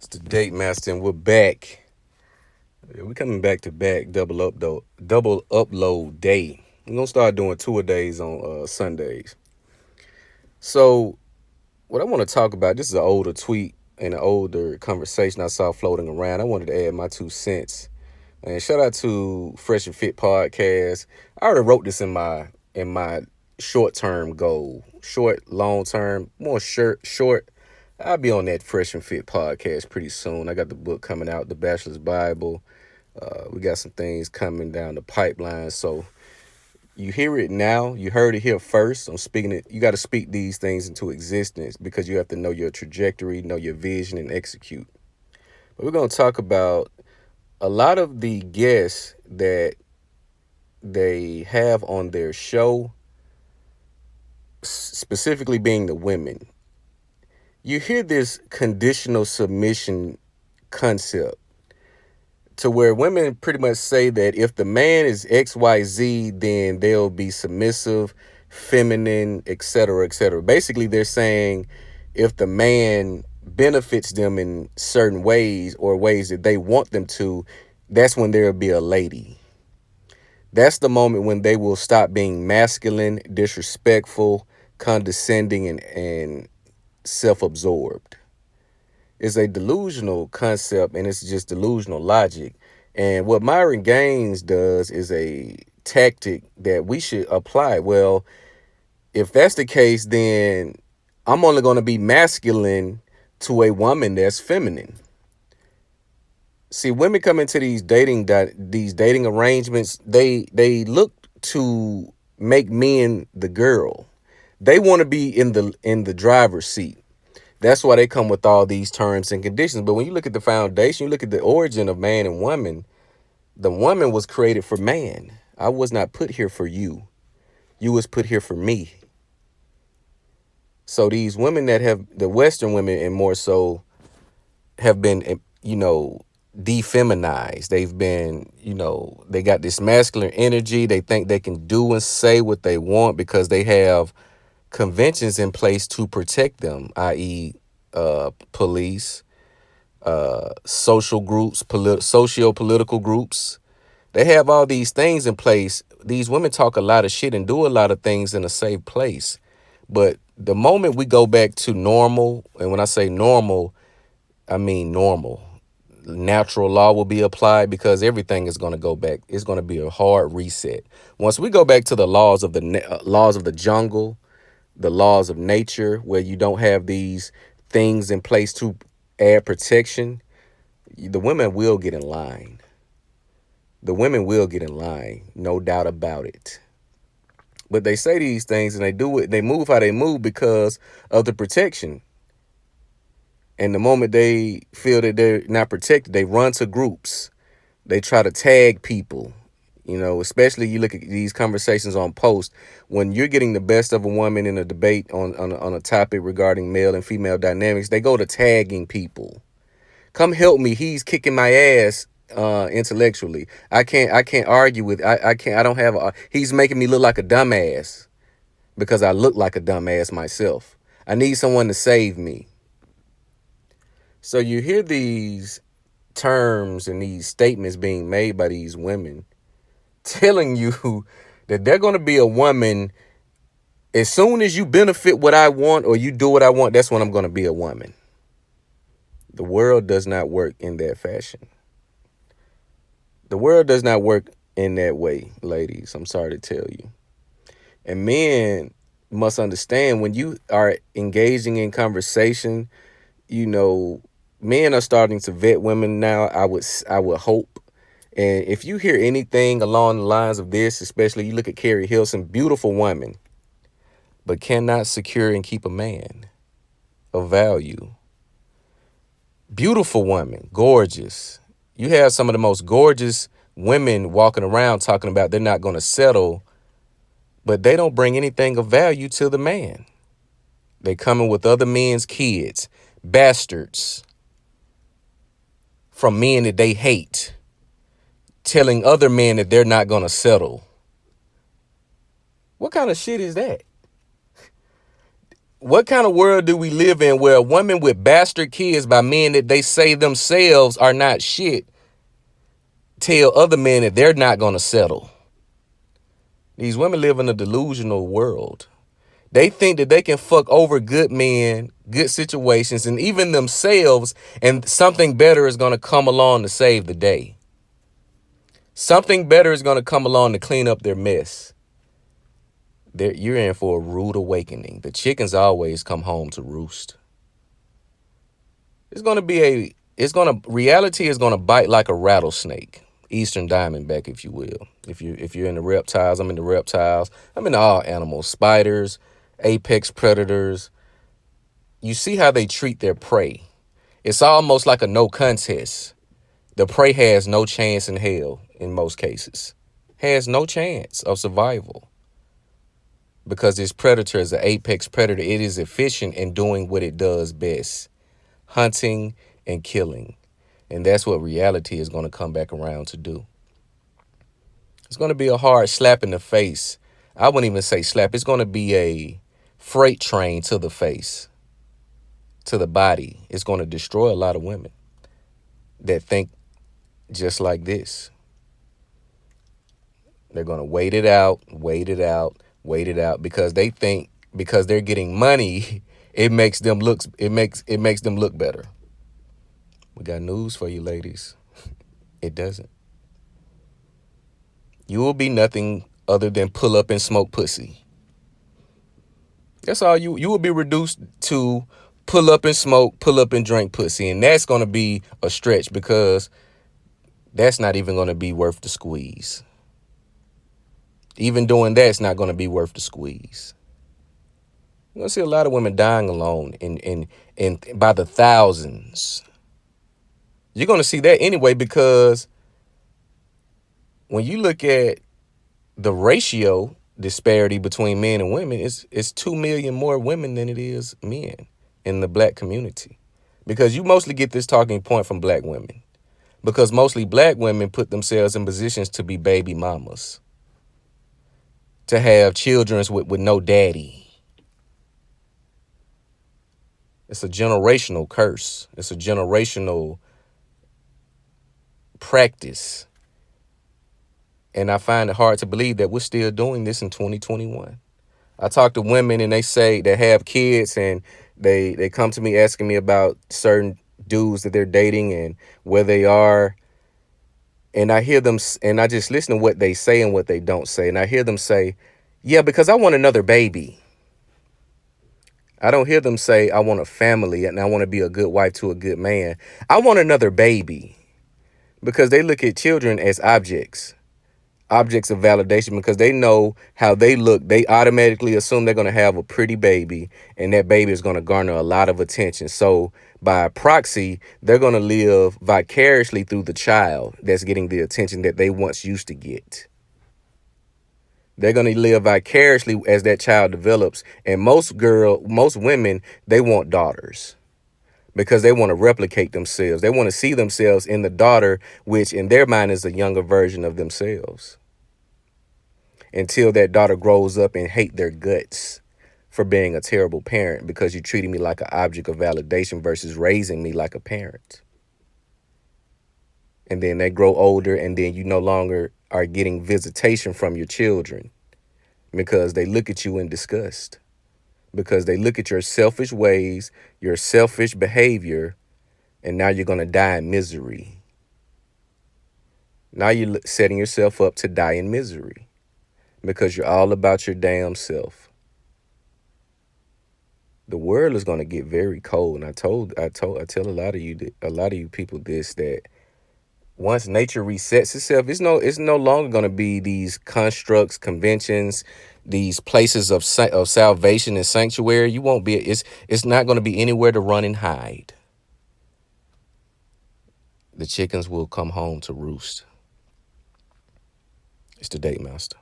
It's the Date Master, and we're back. Yeah, we coming back to back double upload day. We're gonna start doing tour days on Sundays. So what I want to talk about, this is an older tweet and an older conversation I saw floating around. I wanted to add my 2 cents. And shout out to Fresh and Fit Podcast. I already wrote this in my short term goal. Short, long term, more short. I'll be on that Fresh and Fit Podcast pretty soon. I got the book coming out, The Bachelor's Bible. We got some things coming down the pipeline. So you hear it now. You heard it here first. I'm speaking it. You got to speak these things into existence because you have to know your trajectory, know your vision, and execute. But we're going to talk about a lot of the guests that they have on their show, specifically being the women. You hear this conditional submission concept to where women pretty much say that if the man is XYZ, then they'll be submissive, feminine, etc., etc. Basically, they're saying if the man benefits them in certain ways or ways that they want them to, that's when there'll be a lady. That's the moment when they will stop being masculine, disrespectful, condescending, and self-absorbed. It's a delusional concept, and it's just delusional logic. And what Myron Gaines does is a tactic that we should apply. Well, if that's the case, then I'm only going to be masculine to a woman that's feminine. See, women come into these dating arrangements. They look to make men the girl. They want to be in the driver's seat. That's why they come with all these terms and conditions. But when you look at the foundation, you look at the origin of man and woman, the woman was created for man. I was not put here for you. You was put here for me. So these women that have, the Western women and more so, have been, defeminized. They've been, they got this masculine energy. They think they can do and say what they want because they have conventions in place to protect them, i.e., police, social groups, socio-political groups. They have all these things in place. These women talk a lot of shit and do a lot of things in a safe place. But the moment we go back to normal, and when I say normal, I mean normal. Natural law will be applied because everything is going to go back. It's going to be a hard reset. Once we go back to the laws of the jungle, the laws of nature, where you don't have these things in place to add protection, the women will get in line. The women will get in line, no doubt about it. But they say these things and they do it, they move how they move because of the protection. And the moment they feel that they're not protected, they run to groups. They try to tag people. Especially you look at these conversations on post when you're getting the best of a woman in a debate on a topic regarding male and female dynamics. They go to tagging people. Come help me. He's kicking my ass intellectually. I can't argue with. I don't have. He's making me look like a dumbass because I look like a dumbass myself. I need someone to save me. So you hear these terms and these statements being made by these women telling you that they're going to be a woman as soon as you benefit what I want or you do what I want. That's when I'm going to be a woman. The world does not work in that fashion. The world does not work in that way, ladies. I'm sorry to tell you. And men must understand when you are engaging in conversation, men are starting to vet women now. I would hope. And if you hear anything along the lines of this, especially you look at Carrie Hilson, beautiful woman, but cannot secure and keep a man of value. Beautiful woman, gorgeous. You have some of the most gorgeous women walking around talking about they're not going to settle, but they don't bring anything of value to the man. They coming with other men's kids, bastards from men that they hate, telling other men that they're not going to settle. What kind of shit is that? What kind of world do we live in where a woman with bastard kids by men that they say themselves are not shit tell other men that they're not going to settle? These women live in a delusional world. They think that they can fuck over good men, good situations, and even themselves, and something better is going to come along to save the day. Something better is going to come along to clean up their mess. You're in for a rude awakening. The chickens always come home to roost. Reality is going to bite like a rattlesnake. Eastern Diamondback, if you will. If you're in the reptiles, I'm in the reptiles. I'm in all animals, spiders, apex predators. You see how they treat their prey. It's almost like a no contest. The prey has no chance in hell in most cases. Has no chance of survival. Because this predator is an apex predator. It is efficient in doing what it does best. Hunting and killing. And that's what reality is going to come back around to do. It's going to be a hard slap in the face. I wouldn't even say slap. It's going to be a freight train to the face, to the body. It's going to destroy a lot of women that think just like this. They're going to wait it out because they think because they're getting money, it makes them look better. We got news for you, ladies. It doesn't. You will be nothing other than pull up and smoke pussy. That's all you will be reduced to. Pull up and smoke, pull up and drink pussy. And that's going to be a stretch because that's not even going to be worth the squeeze. Even doing that's not going to be worth the squeeze. You're going to see a lot of women dying alone in by the thousands. You're going to see that anyway because when you look at the ratio disparity between men and women, it's 2 million more women than it is men in the black community. Because you mostly get this talking point from black women. Because mostly black women put themselves in positions to be baby mamas. To have children with no daddy. It's a generational curse. It's a generational practice. And I find it hard to believe that we're still doing this in 2021. I talk to women and they say they have kids and they come to me asking me about certain dudes that they're dating and where they are. And I hear them and I just listen to what they say and what they don't say. And I hear them say, yeah, because I want another baby. I don't hear them say, I want a family and I want to be a good wife to a good man. I want another baby because they look at children as objects of validation because they know how they look. They automatically assume they're going to have a pretty baby and that baby is going to garner a lot of attention. So by proxy, they're going to live vicariously through the child that's getting the attention that they once used to get. They're going to live vicariously as that child develops. And most women, they want daughters because they want to replicate themselves. They want to see themselves in the daughter, which in their mind is a younger version of themselves. Until that daughter grows up and hate their guts for being a terrible parent because you treated me like an object of validation versus raising me like a parent. And then they grow older and then you no longer are getting visitation from your children because they look at you in disgust, because they look at your selfish ways, your selfish behavior, and now you're going to die in misery. Now you're setting yourself up to die in misery because you're all about your damn self. The world is going to get very cold. And I tell a lot of you people this, that once nature resets itself, it's no longer going to be these constructs, conventions, these places of salvation and sanctuary. You won't be. It's not going to be anywhere to run and hide. The chickens will come home to roost. It's the Date Master.